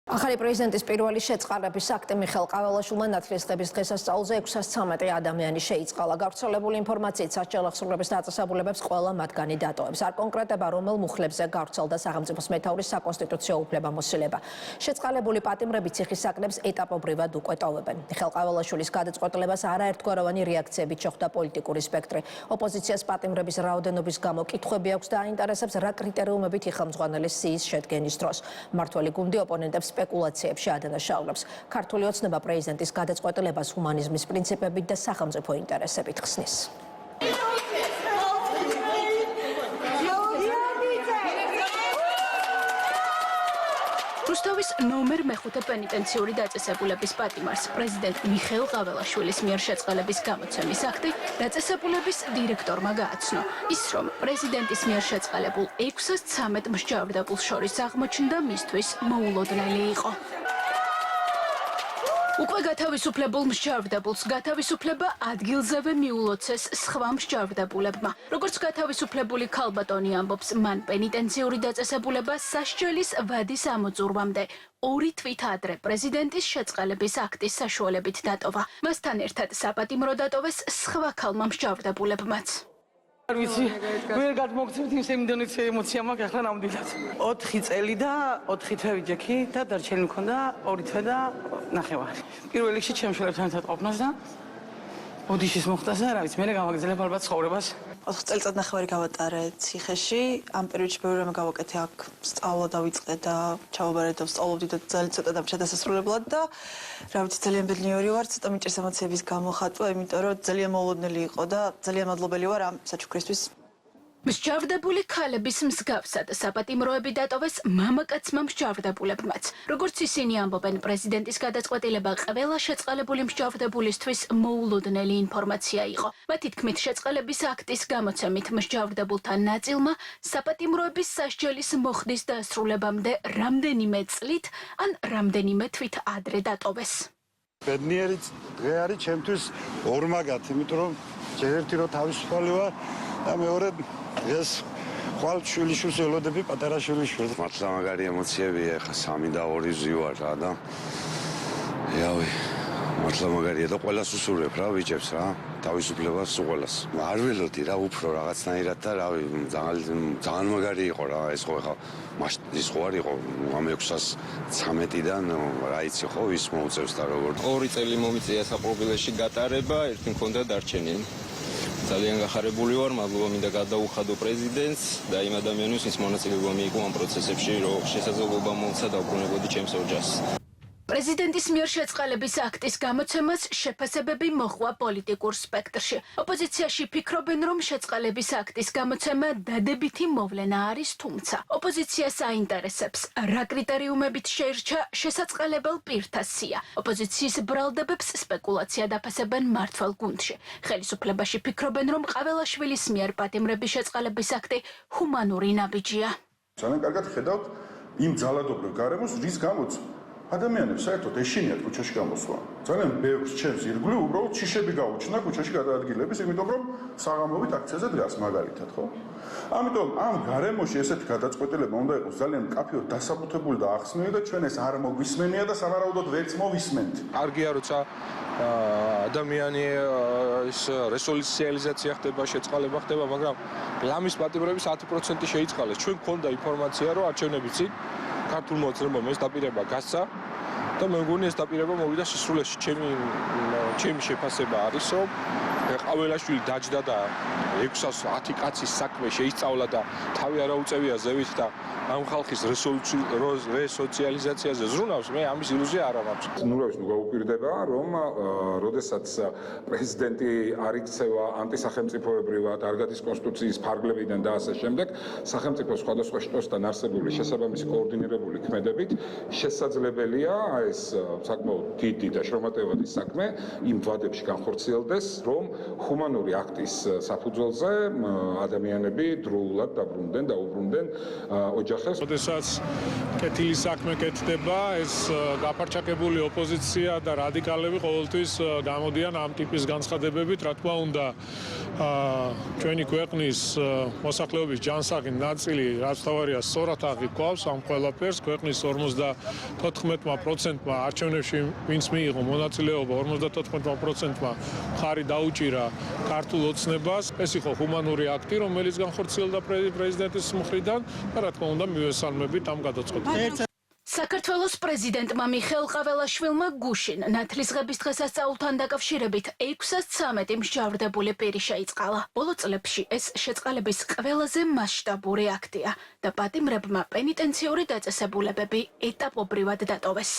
ახალი პრეზიდენტის პირველი შეწყალების აქტი მიხეილ ყაველაშვილმა ნათლისღების დღესასწაულზე 613 ადამიანი შეიწყალა. გავრცელებული ინფორმაციით სასჯელი აღსრულების დაწესებულებებს ყველა მათგანი დატოვებს. არ კონკრეტება რომელ მუხლებზე გავრცელდა სახელმწიფოს მეთაურის საკონსტიტუციო უფლებამოსილება. შეწყალებული პატიმრები ციხის საკნებს ეტაპობრივად უკვე ტოვებენ. მიხეილ ყაველაშვილის გადაწყვეტილებას არაერთგვაროვანი რეაქციებით შეხვდა პოლიტიკური სპექტრი. ოპოზიციას პატიმრების რაოდენობის გამო კითხვები აქვს და აინტერესებს რა კრიტერიუმებით იხელმძღვანელეს სიის შედგენის დროს. მმართველი გუნდი ოპონენტებს სპეკულაციებში ადანაშაულებს. ქართული ოცნება პრეზიდენტის გადაწყვეტილებას ჰუმანიზმის პრინციპებით და სახელმწიფო ინტერესებით ხსნის. რუსთავის ნომერ მეხუთე პენიტენციური დაწესებულების პატიმარს პრეზიდენტ მიხეილ ყაველაშვილის მიერ შეწყალების გამოცემის აქტი დაწესებულების დირექტორმა გააცნო. ის რომ პრეზიდენტის მიერ შეწყალებულ 613 მსჯავრდებულს შორის აღმოჩნდა მისთვის მოულოდნელი იყო. უკვე გათავისუფლებულ მსჯავრდებულს გათავისუფლება ადგილზევე მიულოცეს სხვა მსჯავრდებულებმა. როგორც გათავისუფლებული ქალბატონი ამბობს, მან პენიტენციური დაწესებულება სასჯელის ვადის ამოწურვამდე 2 თვით ადრე პრეზიდენტის შეწყალების აქტის საშუალებით დატოვა. მასთან ერთად საპატიმრო დატოვეს სხვა ქალმა მსჯავრდებულებმაც. ვიცი, ვერ გადმოგცემთ იმ სემდონიც ემოცია მაქვს ახლა ნამდვილად. 4 წელი და 4 თვე ვიჯექი და დარჩენილი მქონდა 2 თვე და ნახევარი. პირველ რიგში ჩემ შვილებთან ერთად ყოფნას და ოდიშის მოხდას და რა ვიცი, მე გამაგრძელებ ალბათ ცხოვრებას. 4 წელიწად ნახევარი გავატარე ციხეში. ამ პერიოდში ბევრი რამე გავაკეთე, აქ სწავლა დავიწყე და ჩავაბარე და ვსწავლობდი და ძალიან ცოტა დამჭა დასასრულებლად და რა ვიცი, ძალიან ბედნიერი ვარ, ცოტა მიჭირს ემოციების გამოხატვა, იმიტომ რომ ძალიან მოულოდნელი იყო და ძალიან მადლობელი ვარ ამ საჩუქრისთვის. მსჯავრდებული ქალების მსგავსად საპატიმროები დატოვეს მამაკაცმა მსჯავრდებულებმაც. როგორც ისინი ამბობენ, პრეზიდენტის გადაწყვეტილება ყველა შეწყალებული მსჯავრდებულისთვის მოულოდნელი ინფორმაცია იყო. მათი თქმით, შეწყალების აქტის გამოცემით მსჯავრდებულთა ნაწილმა საპატიმროების სასჯელის მოხდის დასრულებამდე რამდენიმე წლით ან რამდენიმე თვით ადრე დატოვეს. ბედნიერი დღე არის ჩემთვის ორმაგად, იმიტომ რომ ჯერ ერთი რო თავისუფალი ვარ და მეორე ეს ხვალ შვილიშვილს ველოდები, პატარა შვილიშვილს. მართლა მაგარი ემოციებია, ხა 3 და 2 ზივარ რა და იავი, მართლა მაგარია და ყველას უსურვებ რა, ვიჭებს რა, თავისუფლებას ყველას. არ ველოდი რა, უფრო რაღაცნაირად და რავი, ძალიან მაგარი იყო რა, ეს ხო ხა ის ხო არ იყო ამ 613-დან, რა იცი ხო, ის მოუწევს და როგორ. 2 წელი მომიწია საპრობილეში გატარება, ერთი მქონდა დარჩენილი. ძალიან გახარებული ვარ, მადლობა მინდა გადაუხადო პრეზიდენტს და იმ ადამიანებს, ვინც მონაწილეობა მიიღო ამ პროცესებში, რომ შესაძლებლობა მომცა დაუბრუნებოდი ჩემს ოჯახს. პრეზიდენტის მიერ შეწყალების აქტის გამოცემას შეფასებები მოჰყვა პოლიტიკურ სპექტრში. ოპოზიციაში ფიქრობენ, რომ შეწყალების აქტის გამოცემა დადებითი მოვლენა არის, თუმცა ოპოზიციას აინტერესებს, რა კრიტერიუმებით შეირჩა შესაწყალებელ პირთა სია. ოპოზიციის ბრალდებებს სპეკულაცია დაფასებენ მმართველ გუნდში. ხელისუფლებაში ფიქრობენ, რომ ყაველაშვილის მიერ პატიმრების შეწყალების აქტი ჰუმანური ნაბიჯია. ძალიან კარგად ხედავთ იმ ძალადობრივ გარემოს, რის გამოც ადამიანებს საერთოდ ეშინიათ ქუჩაში გამოსვლა. ძალიან ბევრს ჩემს ირგვლივ უბრალოდ შიშები გაუჩნდა ქუჩაში გადაადგილების, იმიტომ რომ საღამოობით აქციაზე დგას მაგალითად, ხო? ამიტომ ამ გარემოში ესეთი გადაწყვეტილება უნდა იყოს ძალიან მკაფიოდ დასაბუთებული და ახსნილი და ჩვენ ეს არ მოგვისმენია და სავარაუდოდ ვერც მოვისმენთ. კარგია, როცა ადამიანი ის რესოციალიზაცია ხდება, შეწყალება ხდება, მაგრამ ლამის პატიმრების 10% შეიწყალეს. ჩვენ გქონდა ინფორმაცია, რომ არჩევნების წინ ქართულმა ოცნებამ ეს დაპირება გასცა და მე მგონი ეს დაპირება მოვიდა სისრულეში. ჩემი შეფასება არის, რომ ყაველაშვილი დაჯდა და 610 კაცის საქმე შეისწავლა და თავი არა უწევია ზევით და ამ ხალხის რესოციალიზაციაზე ზრუნავს, მე ამის ილუზია არ მაქვს. ნურავის გაუპირდება, რომ როდესაც პრეზიდენტი არ იქცევა ანტისახელმწიფოებრივად, არ გადის კონსტიტუციის ფარგლებიდან და ასე შემდეგ, სახელმწიფო სხვადასხვა შტოსთან არსებული შესაბამისი კოორდინირებული ქმედებით შესაძლებელია ეს საკმაოდ დიდი და შრომატევადი საქმე იმ ვადებში განხორციელდეს, რომ ჰუმანური აქტის საფუძველზე სახელზე ადამიანები დროულად დაბრუნდნენ, დაუბრუნდნენ ოჯახებს. როდესაც კეთილი საქმე კეთდება, ეს გაფარჩაკებული ოპოზიცია და რადიკალები ყოველთვის გამოდიან ამ ტიპის განცხადებებით, რა თქმა უნდა, ჩვენი ქვეყნის მოსახლეობის ჯანსაღი ნაწილი, რაც თავარია, სწორად აღიქვავს ამ ყველაფერს. ქვეყნის 54%-მა არჩევნებში ვინც მიიღო მონაწილეობა, 54%-მა მხარი დაუჭირა ქართულ ოცნებას. ეს იყო ჰუმანური აქტი, რომელიც განხორციელდა პრეზიდენტის მხრიდან და რა თქმა უნდა, მივესალმებით ამ გადაწყვეტილებას. საქართველოს პრეზიდენტმა მიხეილ ყაველაშვილმა გუშინ ნათლისღების დღესასწაულთან დაკავშირებით 613 მსჯავრდებული პირი შეიწყალა. ბოლო წლებში ეს შეწყალების ყველაზე მასშტაბური აქტია და პატიმრებმა პენიტენციური დაწესებულებები ეტაპობრივად დატოვეს.